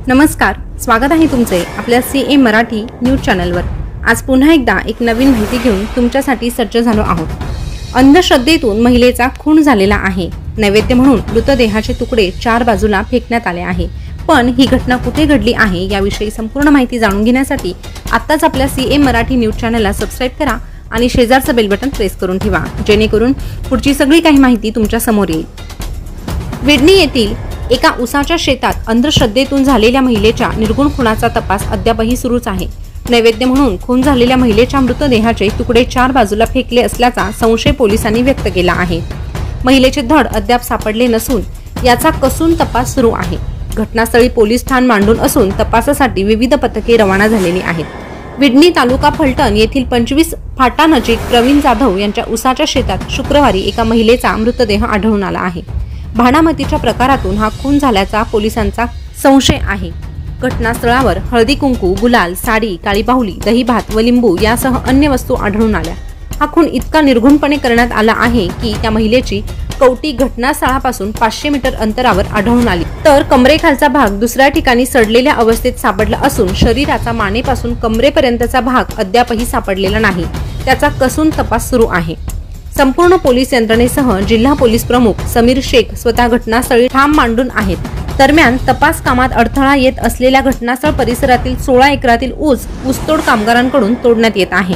नमस्कार, स्वागत आहे तुमचे आपल्या CA मराठी न्यूज चॅनलवर। आज पुन्हा एकदा एक नवीन माहिती घेऊन तुमच्यासाठी सज्ज झालो आहोत। अंधश्रद्धेतून महिलेचा खून झालेला आहे। नैवेद्य म्हणून मृतदेहाचे तुकडे चार बाजूला फेकण्यात आले आहे। पण ही घटना कुठे घडली आहे याविषयी संपूर्ण माहिती जाणून घेण्यासाठी आत्ताच आपल्या CA मराठी न्यूज चॅनलला सबस्क्राइब करा आणि शेजारचं बेल बटन प्रेस करून ठेवा, जेणेकरून पुढची सगळी काही माहिती तुमच्या समोर येईल। विडणी येथील एका उसाच्या शेतात अंधश्रद्धेतून झालेल्या महिलेच्या निर्गुण खुनाचा तपास अद्यापही सुरूच आहे। नैवेद्य म्हणून खून झालेल्या महिलेच्या मृतदेहाचे तुकडे चार बाजूला फेकले असल्याचा संशय पोलिसांनी व्यक्त केला आहे। महिलेचे धड अद्याप सापडले नसून याचा कसून तपास सुरू आहे। घटनास्थळी पोलीस ठाण मांडून असून तपासासाठी विविध पथके रवाना झालेली आहेत। विडणी तालुका फलटण येथील 25 फाटा नजीक प्रवीण जाधव यांच्या उसाच्या शेतात शुक्रवारी एका महिलेचा मृतदेह आढळून आला आहे। भाडामतीच्या प्रकारातून हा खून झाल्याचा पोलिसांचा संशय आहे। घटनास्थळावर हळदी कुंकू, गुलाल, साडी, काळी बाहुली, दही भात व लिंबू यासह अन्य वस्तू आढळून आल्या। हा खून इतका निर्घुणपणे करण्यात आला आहे की त्या महिलेची कवटी घटनास्थळापासून 500 मीटर अंतरावर आढळून आली, तर कमरेखालचा भाग दुसऱ्या ठिकाणी सडलेल्या अवस्थेत सापडला असून शरीराचा मानेपासून कमरेपर्यंतचा भाग अद्यापही सापडलेला नाही। त्याचा कसून तपास सुरू आहे। संपूर्ण पोलीस यंत्रणेसह जिल्हा पोलीस प्रमुख समीर शेख स्वतः घटनास्थळी ठाम मांडून आहेत। दरम्यान तपास कामात अडथळा येत असलेल्या घटनास्थळ परिसरातील 16 एकरातील ऊसतोड कामगारांकडून तोडण्यात येत आहे।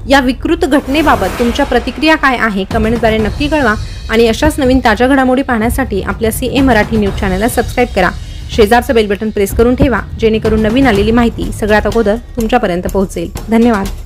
या विकृत घटनेबाबत तुमच्या प्रतिक्रिया काय आहे कमेंटद्वारे नक्की कळवा आणि अशाच नवीन ताज्या घडामोडी पाहण्यासाठी आपल्या CA मराठी न्यूज चॅनलला सबस्क्राइब करा। शेजारचं बेल बटन प्रेस करून ठेवा, जेणेकरून नवीन आलेली माहिती सगळ्यात अगोदर तुमच्यापर्यंत पोहोचेल। धन्यवाद।